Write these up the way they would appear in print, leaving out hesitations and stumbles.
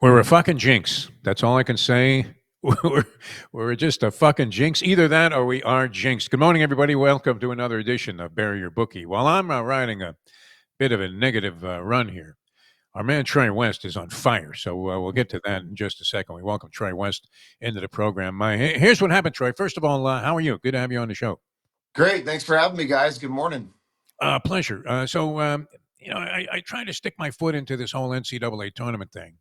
We're a fucking jinx. That's all I can say. We're, we're just a fucking jinx. Either that or we are jinxed. Good morning, everybody. Welcome to another edition of Bury Your Bookie. While I'm riding a bit of a negative run here, our man Troy West is on fire. So we'll get to that in just a second. We welcome Troy West into the program. Here's what happened, Troy. First of all, how are you? Good to have you on the show. Great. Thanks for having me, guys. Good morning. Pleasure. I tried to stick my foot into this whole NCAA tournament thing.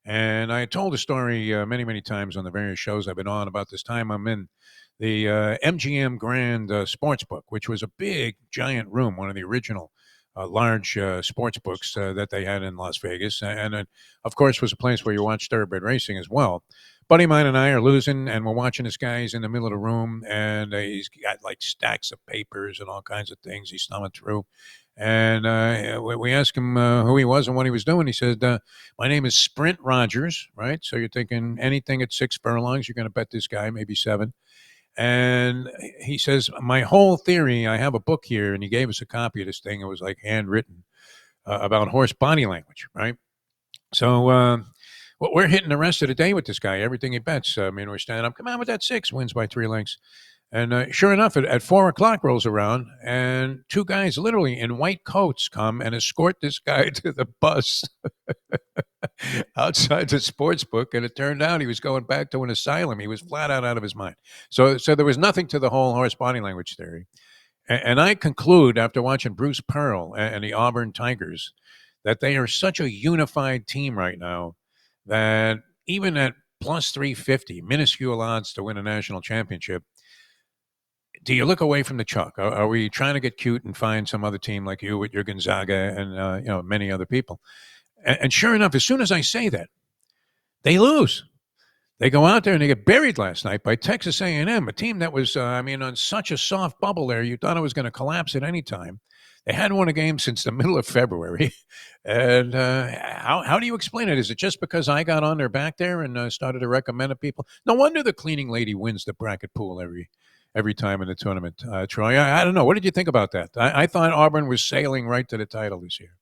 And I told a story many, many times on the various shows I've been on about this time I'm in the MGM Grand Sportsbook, which was a big, giant room, one of the original large sports books that they had in Las Vegas. And it, of course, was a place where you watched thoroughbred racing as well. Buddy of mine and I are losing, and we're watching this guy. He's in the middle of the room, and he's got like stacks of papers and all kinds of things he's thumbing through. And we asked him who he was and what he was doing. He said, my name is Sprint Rogers, right? So you're thinking anything at 6 furlongs, you're going to bet this guy, maybe 7. And he says, my whole theory, I have a book here, and he gave us a copy of this thing. It was like handwritten about horse body language, right? So we're hitting the rest of the day with this guy, everything he bets. I mean, we're standing up, come on with that 6, wins by 3 lengths. And sure enough, at 4 o'clock rolls around, and 2 guys literally in white coats come and escort this guy to the bus outside the sports book. And it turned out he was going back to an asylum. He was flat out of his mind. So there was nothing to the whole horse body language theory. And I conclude after watching Bruce Pearl and the Auburn Tigers that they are such a unified team right now that even at plus 350, minuscule odds to win a national championship, do you look away from the chalk? Are we trying to get cute and find some other team like you with your Gonzaga and many other people? And sure enough, as soon as I say that, they lose. They go out there and they get buried last night by Texas A&M, a team that was, on such a soft bubble there, you thought it was going to collapse at any time. They hadn't won a game since the middle of February. And how do you explain it? Is it just because I got on their back there and started to recommend to people? No wonder the cleaning lady wins the bracket pool every time in the tournament. Troy, I don't know. What did you think about that? I thought Auburn was sailing right to the title this year.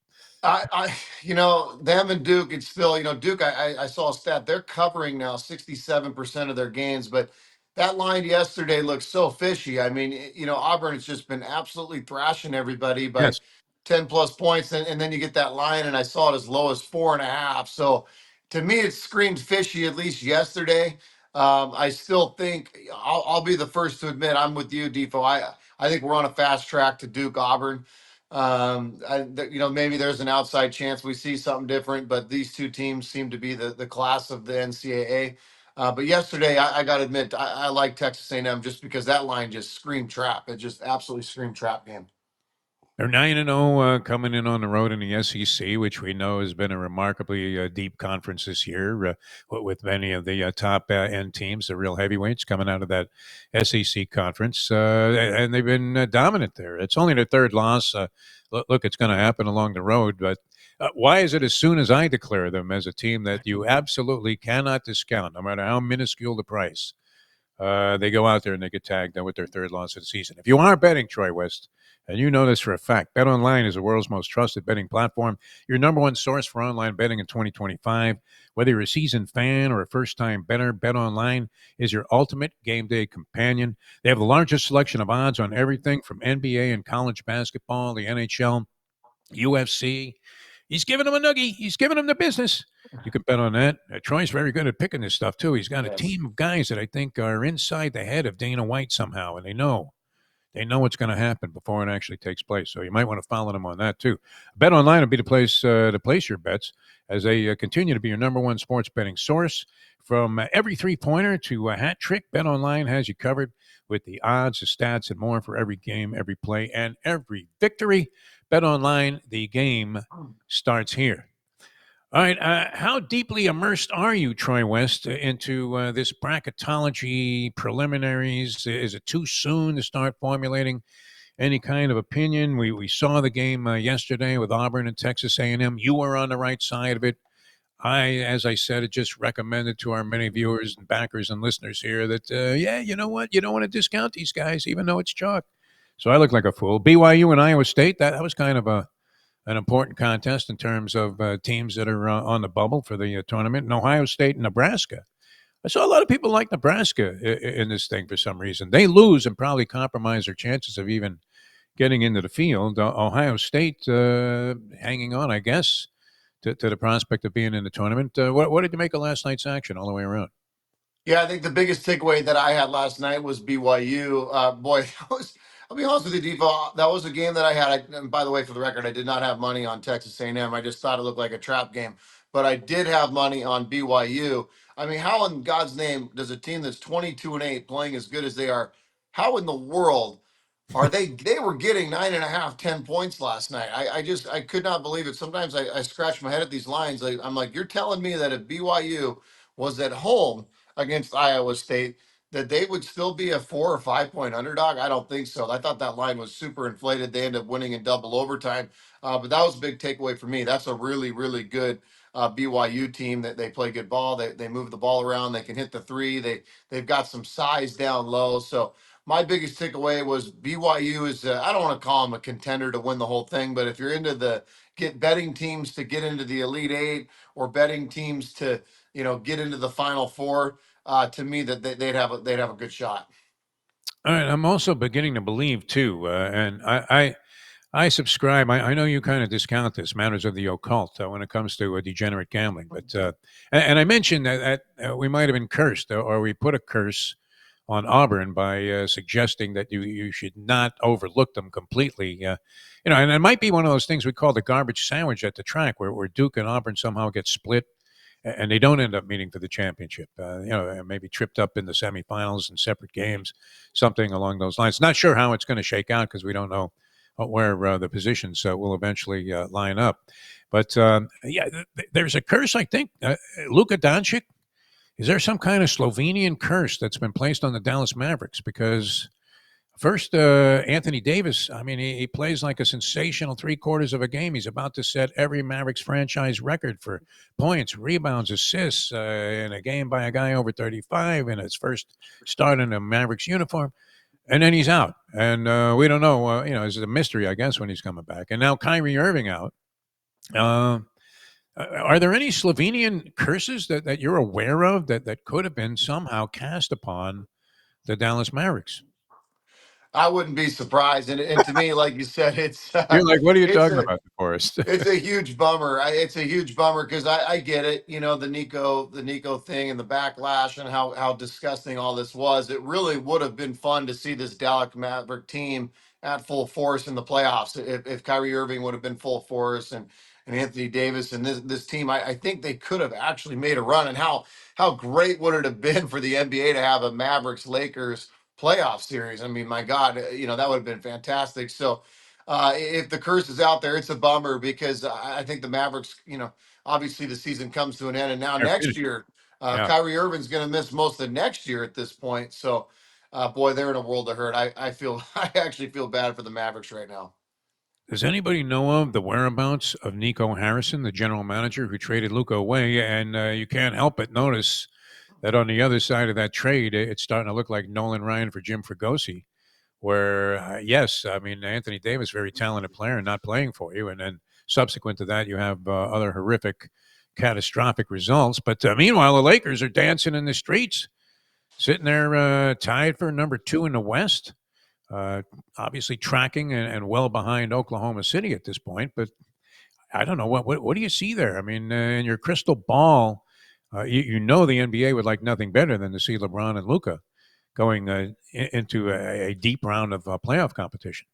Them and Duke, it's still, Duke, I saw a stat. They're covering now 67% of their games, but that line yesterday looked so fishy. I mean, Auburn has just been absolutely thrashing everybody by Yes. 10 plus points. And then you get that line, and I saw it as low as 4.5. So to me, it screamed fishy, at least yesterday. I still think I'll be the first to admit I'm with you, Defo. I think we're on a fast track to Duke Auburn. Maybe there's an outside chance we see something different, but these two teams seem to be the class of the NCAA. But yesterday, I got to admit, I like Texas A&M just because that line just screamed trap. It just absolutely screamed trap game. They're 9-0 coming in on the road in the SEC, which we know has been a remarkably deep conference this year with many of the top end teams, the real heavyweights coming out of that SEC conference. And they've been dominant there. It's only their 3rd loss. Look, it's going to happen along the road. But why is it as soon as I declare them as a team that you absolutely cannot discount, no matter how minuscule the price, they go out there and they get tagged with their 3rd loss of the season? If you are betting, Troy West, and you know this for a fact, BetOnline is the world's most trusted betting platform, your number one source for online betting in 2025. Whether you're a seasoned fan or a first-time bettor, BetOnline is your ultimate game day companion. They have the largest selection of odds on everything from NBA and college basketball, the NHL, UFC. He's giving them a noogie. He's giving them the business. You can bet on that. Troy's very good at picking this stuff, too. He's got a team of guys that I think are inside the head of Dana White somehow, and they know what's going to happen before it actually takes place. So you might want to follow them on that, too. BetOnline will be the place to place your bets as they continue to be your number one sports betting source. From every three-pointer to a hat trick, BetOnline has you covered with the odds, the stats, and more for every game, every play, and every victory. BetOnline, the game starts here. All right, how deeply immersed are you, Troy West, into this bracketology preliminaries? Is it too soon to start formulating any kind of opinion? We saw the game yesterday with Auburn and Texas A&M. You were on the right side of it. As I said, it just recommended to our many viewers and backers and listeners here that, you know what? You don't want to discount these guys, even though it's chalk. So I look like a fool. BYU and Iowa State, that was kind of a an important contest in terms of teams that are on the bubble for the tournament. And Ohio State and Nebraska. I saw a lot of people like Nebraska in this thing for some reason. They lose and probably compromise their chances of even getting into the field. Ohio State hanging on, I guess, to the prospect of being in the tournament. What did you make of last night's action all the way around? Yeah, I think the biggest takeaway that I had last night was BYU. Boy, that was, I'll be honest with you, Defo. That was a game that I had. And by the way, for the record, I did not have money on Texas A&M. I just thought it looked like a trap game. But I did have money on BYU. I mean, how in God's name does a team that's 22-8 playing as good as they are, how in the world are they were getting 9.5, 10 points last night? I could not believe it. Sometimes I scratch my head at these lines. I'm like, you're telling me that if BYU was at home against Iowa State, that they would still be a 4 or 5 point underdog? I don't think so. I thought that line was super inflated. They ended up winning in double overtime. But that was a big takeaway for me. That's a really, really good BYU team that they play good ball. They move the ball around. They can hit the three. They've got some size down low. So my biggest takeaway was BYU is I don't want to call them a contender to win the whole thing, but if you're into the get betting teams to get into the Elite Eight or betting teams to get into the Final Four, to me that they'd have a good shot. All right, I'm also beginning to believe too, and I subscribe. I know you kind of discount this matters of the occult when it comes to degenerate gambling, but and I mentioned that we might have been cursed, or we put a curse on Auburn by suggesting that you should not overlook them completely. And it might be one of those things we call the garbage sandwich at the track, where Duke and Auburn somehow get split, and they don't end up meeting for the championship. Maybe tripped up in the semifinals in separate games, something along those lines. Not sure how it's going to shake out because we don't know where the positions will eventually line up. But there's a curse, I think. Luka Doncic, is there some kind of Slovenian curse that's been placed on the Dallas Mavericks? Because first, Anthony Davis, I mean, he plays like a sensational three-quarters of a game. He's about to set every Mavericks franchise record for points, rebounds, assists in a game by a guy over 35 in his first start in a Mavericks uniform. And then he's out. And we don't know, it's a mystery, I guess, when he's coming back. And now Kyrie Irving out. Are there any Slovenian curses that you're aware of that could have been somehow cast upon the Dallas Mavericks? I wouldn't be surprised, and to me, like you said, You're like, what are you it's talking a about, DeForrest? it's a huge bummer. It's a huge bummer because I get it. The Nico thing and the backlash and how disgusting all this was. It really would have been fun to see this Dallas Maverick team at full force in the playoffs if Kyrie Irving would have been full force and Anthony Davis and this team. I think they could have actually made a run. And how great would it have been for the NBA to have a Mavericks Lakers playoff series? I mean, my God, that would have been fantastic. So if the curse is out there, it's a bummer because I think the Mavericks, obviously the season comes to an end, and now They're next finished. year, Yeah. Kyrie Irving's going to miss most of next year at this point. So, boy, they're in a world of hurt. I feel, I actually feel bad for the Mavericks right now. Does anybody know of the whereabouts of Nico Harrison, the general manager who traded Luka away? And you can't help but notice that on the other side of that trade, it's starting to look like Nolan Ryan for Jim Fregosi. Where yes, I mean Anthony Davis, very talented player, and not playing for you, and then subsequent to that, you have other horrific, catastrophic results. But meanwhile, the Lakers are dancing in the streets, sitting there tied for number 2 in the West, uh, obviously tracking and well behind Oklahoma City at this point. But I don't know what do you see there? I mean, in your crystal ball, you know the NBA would like nothing better than to see LeBron and Luka going into a deep round of playoff competition.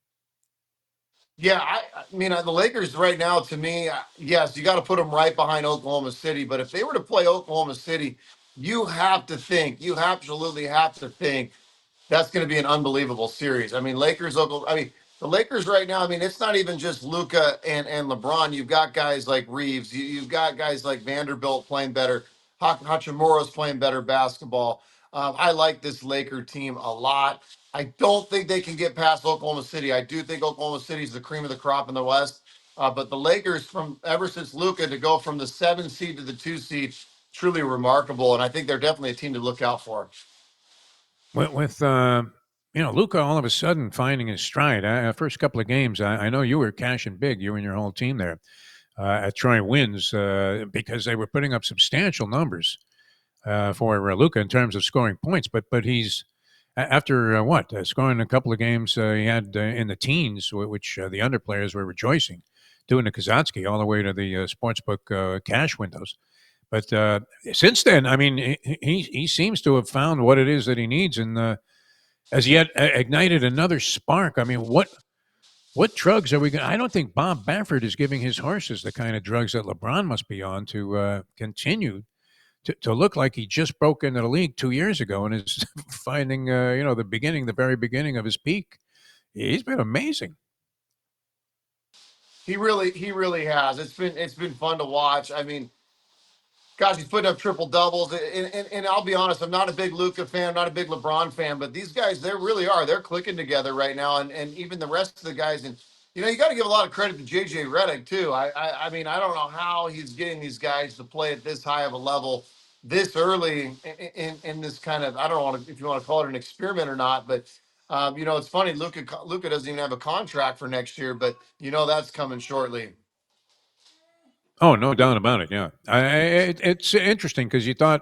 Yeah, I mean, the Lakers right now, to me, yes, you got to put them right behind Oklahoma City. But if they were to play Oklahoma City, you absolutely have to think that's going to be an unbelievable series. I mean, Lakers, Oklahoma. I mean, the Lakers right now. I mean, it's not even just Luka and LeBron. You've got guys like Reeves. You've got guys like Vanderbilt playing better. Hachimura's playing better basketball. I like this Laker team a lot. I don't think they can get past Oklahoma City. I do think Oklahoma City is the cream of the crop in the West. But the Lakers, from ever since Luka, to go from the 7 seed to the 2 seed, truly remarkable. And I think they're definitely a team to look out for. With Luka all of a sudden finding his stride. First couple of games, I know you were cashing big, you and your whole team there at Troy Wins because they were putting up substantial numbers for Luka in terms of scoring points. But he's after scoring a couple of games he had in the teens, which the under players were rejoicing, doing the Kazatsky all the way to the sportsbook cash windows. But since then, I mean, he seems to have found what it is that he needs, and has yet ignited another spark. I mean, what drugs are we going? I don't think Bob Baffert is giving his horses the kind of drugs that LeBron must be on to continue to look like he just broke into the league 2 years ago and is finding the very beginning of his peak. He's been amazing. He really has. It's been fun to watch. I mean, gosh, he's putting up triple doubles. And I'll be honest, I'm not a big Luka fan, I'm not a big LeBron fan, but these guys, they really are. They're clicking together right now. And even the rest of the guys. And, you got to give a lot of credit to JJ Redick, too. I mean, I don't know how he's getting these guys to play at this high of a level this early in this kind of, I don't know if you want to call it an experiment or not, but. It's funny. Luka doesn't even have a contract for next year, but that's coming shortly. Oh, no doubt about it. Yeah, it's interesting because you thought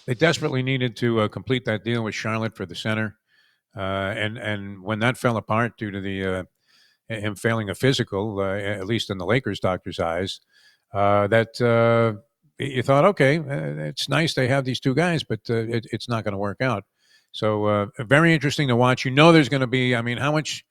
they desperately needed to complete that deal with Charlotte for the center, and when that fell apart due to the him failing a physical, at least in the Lakers' doctor's eyes, that you thought, okay, it's nice they have these two guys, but it's not going to work out. So very interesting to watch. There's going to be. I mean, how much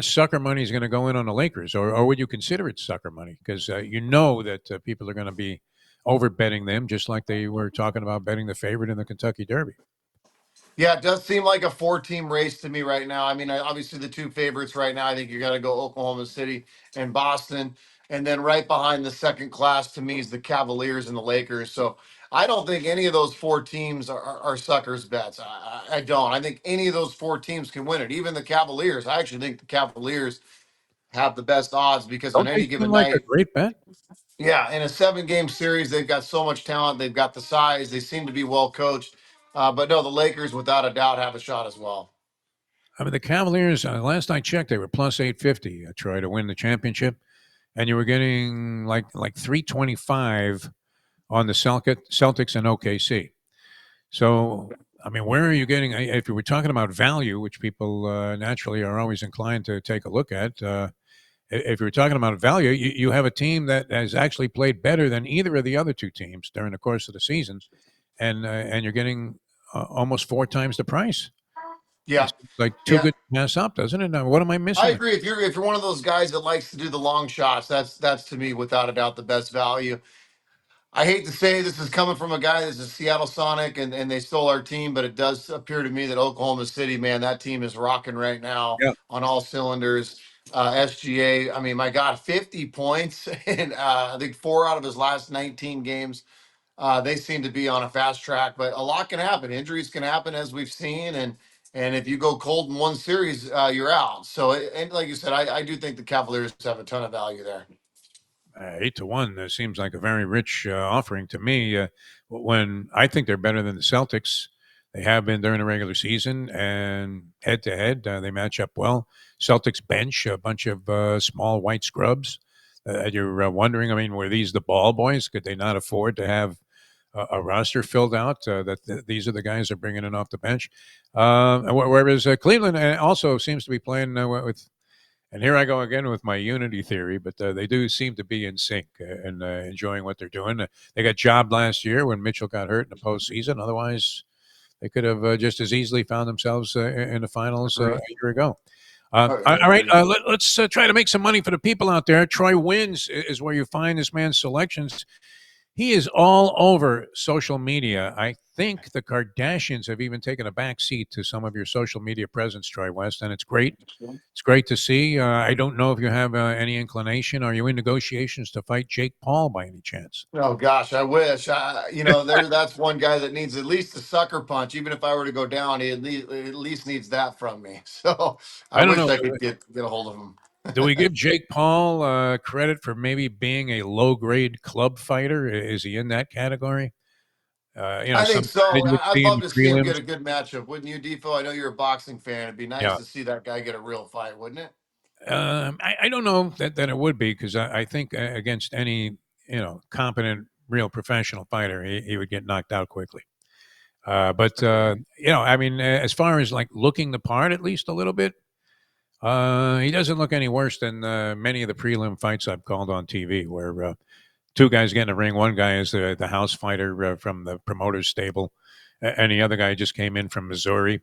sucker money is going to go in on the Lakers, or would you consider it sucker money? Because that people are going to be over betting them, just like they were talking about betting the favorite in the Kentucky Derby. Yeah, it does seem like a four-team race to me right now. I mean, obviously the two favorites right now, I think you got to go Oklahoma City and Boston, and then right behind the second class to me is the Cavaliers and the Lakers. So I don't think any of those four teams are suckers bets. I don't. I think any of those four teams can win it. Even the Cavaliers. I actually think the Cavaliers have the best odds because on Don't they any seem given like a night, great bet? yeah, in a seven-game series, they've got so much talent. They've got the size. They seem to be well coached. But no, the Lakers, without a doubt, have a shot as well. I mean, the Cavaliers. Last I checked, they were plus 850. Try to win the championship, and you were getting like 325 on the Celtics and OKC. So, I mean, where are you getting? If you were talking about value, which people naturally are always inclined to take a look at, if you're talking about value, you have a team that has actually played better than either of the other two teams during the course of the season, and you're getting almost four times the price. Yeah, It's like too yeah, good to pass up, doesn't it? Now, what am I I missing there? agree. If you're one of those guys that likes to do the long shots, that's to me without a doubt the best value. I hate to say this is coming from a guy that's a Seattle Sonic and they stole our team, but it does appear to me that Oklahoma City, man, that team is rocking right now Yeah. on all cylinders. SGA, I mean, my God, 50 points in I think four out of his last 19 games. They seem to be on a fast track, but a lot can happen. Injuries can happen, as we've seen, and if you go cold in one series, you're out. So, and like you said, I do think the Cavaliers have a ton of value there. 8 to 1 seems like a very rich offering to me. When I think they're better than the Celtics, they have been during the regular season, and head to head, they match up well. Celtics bench a bunch of small white scrubs. You're wondering, I mean, were these the ball boys? Could they not afford to have a roster filled out? These are the guys they're bringing in off the bench. Whereas Cleveland also seems to be playing with, and here I go again with my unity theory, but they do seem to be in sync and enjoying what they're doing. They got jobbed last year when Mitchell got hurt in the postseason. Otherwise, they could have just as easily found themselves in the finals a Agree. year ago. All right, Agree. let's try to make some money for the people out there. Troy Wins is where you find this man's selections. He is all over social media. I think the Kardashians have even taken a back seat to some of your social media presence, Troy West, and it's great. It's great to see. I don't know if you have any inclination. Are you in negotiations to fight Jake Paul by any chance? Oh gosh, I wish. That's one guy that needs at least a sucker punch. Even if I were to go down, he at least needs that from me. So I I don't wish know. I could get a hold of him. Do we give Jake Paul credit for maybe being a low grade club fighter? Is he in that category? I think something so. you would I'd see in love the to see him prelims. get a good matchup, wouldn't you, Defo? I know you're a boxing fan. It'd be nice Yeah. to see that guy get a real fight, wouldn't it? I don't know that it would be because I think against any competent real professional fighter he would get knocked out quickly. But Agreed. I mean, as far as like looking the part, at least a little bit, he doesn't look any worse than many of the prelim fights I've called on TV, where two guys get in the ring. One guy is the house fighter from the promoter's stable, and the other guy just came in from Missouri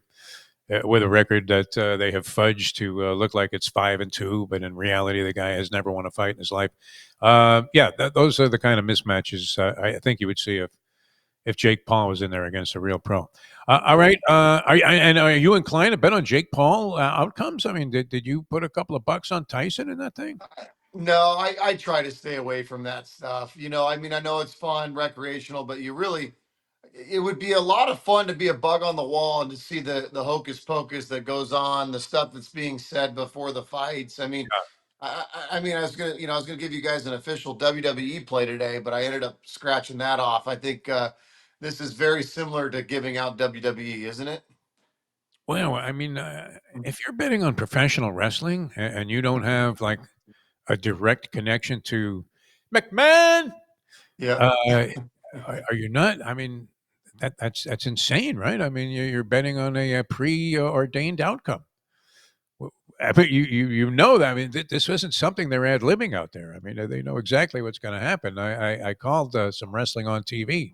with a record that they have fudged to look like it's 5-2, but in reality, the guy has never won a fight in his life. Yeah, those are the kind of mismatches I think you would see if Jake Paul was in there against a real pro. All right, are you inclined to bet on Jake Paul outcomes? I mean, did you put a couple of bucks on Tyson in that thing? No, I try to stay away from that stuff. I mean, I know it's fun, recreational, but it would be a lot of fun to be a bug on the wall and to see the hocus pocus that goes on, the stuff that's being said before the fights. I mean, I mean, I was gonna give you guys an official WWE play today, but I ended up scratching that off. I think this is very similar to giving out WWE, isn't it? Well, I mean, if you're betting on professional wrestling and you don't have like a direct connection to McMahon, Yeah, uh, are you not? I mean, that's insane, right? I mean, you're betting on a preordained outcome. I mean, you know that. I mean, this isn't something they're ad libbing out there. I mean, they know exactly what's going to happen. I called some wrestling on TV,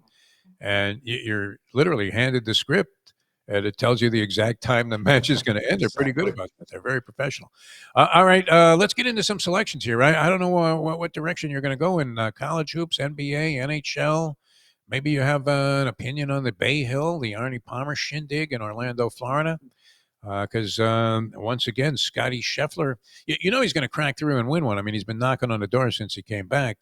and you're literally handed the script, and it tells you the exact time the match is going to end. They're pretty good exactly. about that. They're very professional. All right, let's get into some selections here. I don't know what direction you're going to go in college hoops, NBA, NHL. Maybe you have an opinion on the Bay Hill, the Arnie Palmer shindig in Orlando, Florida. Because once again, Scotty Scheffler, he's going to crack through and win one. I mean, he's been knocking on the door since he came back.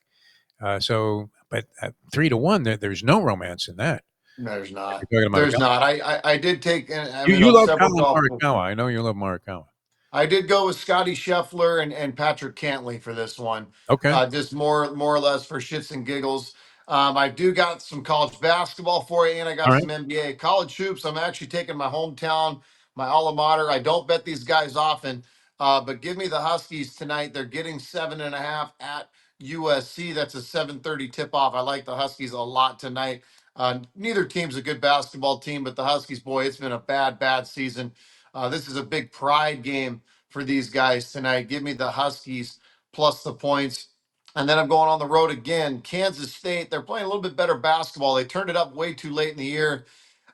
But at 3-1, there's no romance in that. No, there's If not. you're talking about a There's golf, not. I did take. I'm in you on love several Colin golf. Morikawa. I know you love Morikawa. I did go with Scotty Scheffler and Patrick Cantley for this one. Okay, Just more or less for shits and giggles. I do got some college basketball for you, and I all got right. some NBA college hoops. I'm actually taking my hometown, my alma mater. I don't bet these guys often, but give me the Huskies tonight. They're getting 7.5 at USC. That's a 7:30 tip off. I like the Huskies a lot tonight. Neither team's a good basketball team, but the Huskies, boy, it's been a bad season. This is a big pride game for these guys tonight. Give me the Huskies plus the points. And then I'm going on the road again. Kansas State, they're playing a little bit better basketball. They turned it up way too late in the year,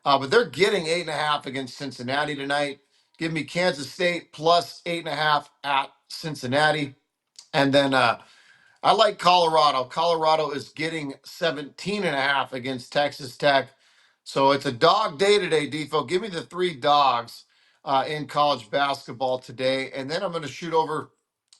but they're getting 8.5 against Cincinnati tonight. Give me Kansas State plus 8.5 at Cincinnati. And then I like Colorado. Colorado is getting 17.5 against Texas Tech. So it's a dog day today, Defo. Give me the three dogs in college basketball today. And then I'm going to shoot over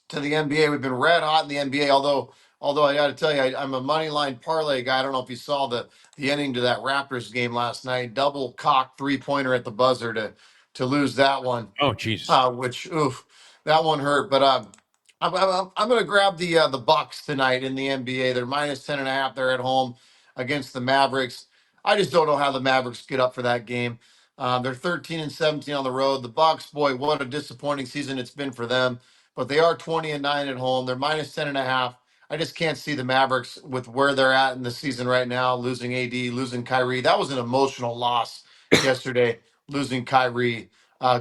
to the NBA. We've been red hot in the NBA, although I got to tell you, I'm a money line parlay guy. I don't know if you saw the ending to that Raptors game last night. Double cock 3-pointer at the buzzer to lose that one, Oh, Jesus. which oof, that one hurt. But I'm going to grab the Bucks tonight in the NBA. They're minus 10.5. They're at home against the Mavericks. I just don't know how the Mavericks get up for that game. They're 13-17 on the road. The Bucks, boy, what a disappointing season it's been for them. But they are 20-9 at home. They're minus 10.5. I just can't see the Mavericks with where they're at in the season right now, losing AD, losing Kyrie. That was an emotional loss yesterday, losing Kyrie.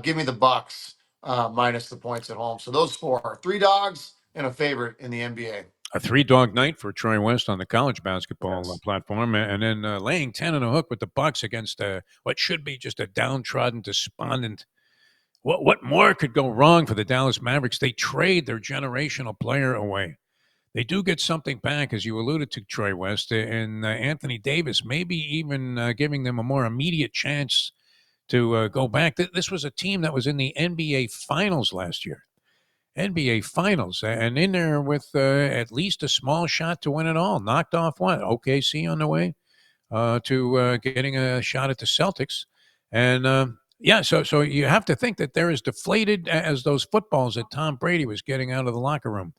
Give me the Bucks minus the points at home. So those four, three dogs and a favorite in the NBA. A three-dog night for Troy West on the college basketball Yes. platform, and then laying 10 and a hook with the Bucks against what should be just a downtrodden, despondent. What more could go wrong for the Dallas Mavericks? They trade their generational player away. They do get something back, as you alluded to, Troy West, and Anthony Davis, maybe even giving them a more immediate chance to go back. This was a team that was in the NBA Finals last year. NBA Finals, and in there with at least a small shot to win it all. Knocked off what? OKC on the way to getting a shot at the Celtics. And yeah, so you have to think that they're as deflated as those footballs that Tom Brady was getting out of the locker room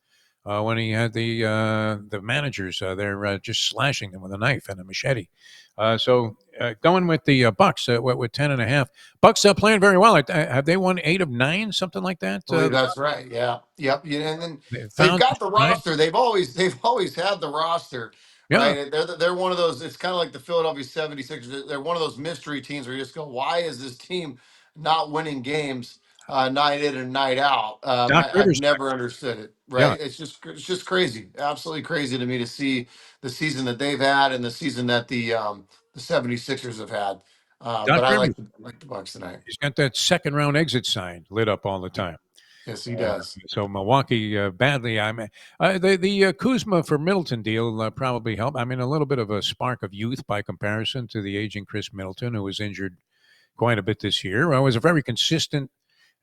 when he had the managers there just slashing them with a knife and a machete. Going with the Bucks with 10.5. Bucks playing very well. Have they won 8 of 9, something like that? I believe that's right. Yeah. Yep. Yeah, and then They they've found got the right. roster. They've always had the roster, Yeah, right? They're one of those. It's kind of like the Philadelphia 76ers. They're one of those mystery teams where you just go, why is this team not winning games night in and night out? Doc I've Rivers. never understood it. Yeah, Right? It's just crazy. Absolutely crazy to me to see the season that they've had and the season that the 76ers have had. Doc But I Rivers. like the Bucks tonight. He's got that second round exit sign lit up all the time. Yes, he Uh, does. so Milwaukee badly. I mean, the Kuzma for Middleton deal probably helped. I mean, a little bit of a spark of youth by comparison to the aging Chris Middleton, who was injured quite a bit this year. Was a very consistent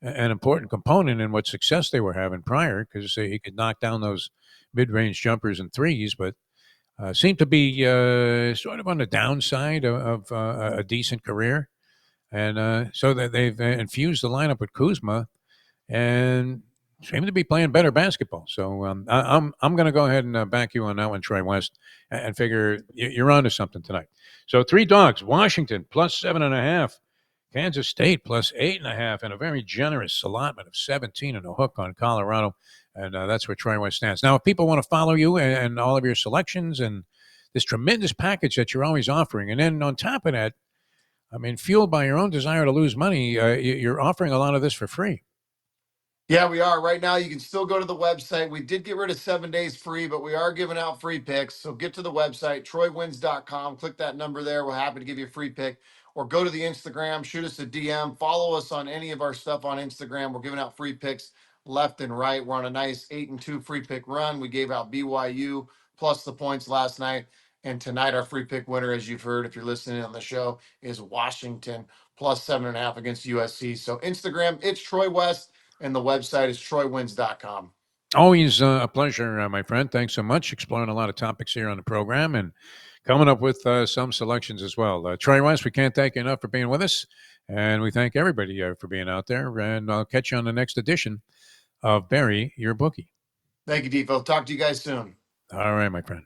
and important component in what success they were having prior, because he could knock down those mid-range jumpers and threes, but seemed to be sort of on the downside of a decent career. And so that they've infused the lineup with Kuzma and seem to be playing better basketball. So I'm going to go ahead and back you on that one, Trey West, and figure you're on to something tonight. So 3 dogs: Washington plus 7.5, Kansas State plus 8.5, and a very generous allotment of 17 and a hook on Colorado. And that's where Trey West stands. Now, if people want to follow you and all of your selections and this tremendous package that you're always offering, and then on top of that, I mean, fueled by your own desire to lose money, you're offering a lot of this for free. Yeah, we are. Right now, you can still go to the website. We did get rid of 7 days free, but we are giving out free picks. So get to the website, troywins.com. Click that number there. We're happy to give you a free pick. Or go to the Instagram, shoot us a DM, follow us on any of our stuff on Instagram. We're giving out free picks left and right. We're on a nice 8-2 free pick run. We gave out BYU plus the points last night. And tonight, our free pick winner, as you've heard, if you're listening on the show, is Washington plus 7.5 against USC. So Instagram, it's Troy West, and the website is troywins.com. Always a pleasure, my friend. Thanks so much. Exploring a lot of topics here on the program and coming up with some selections as well. Trey West, we can't thank you enough for being with us. And we thank everybody for being out there. And I'll catch you on the next edition of Bury Your Bookie. Thank you, Defo. Talk to you guys soon. All right, my friend.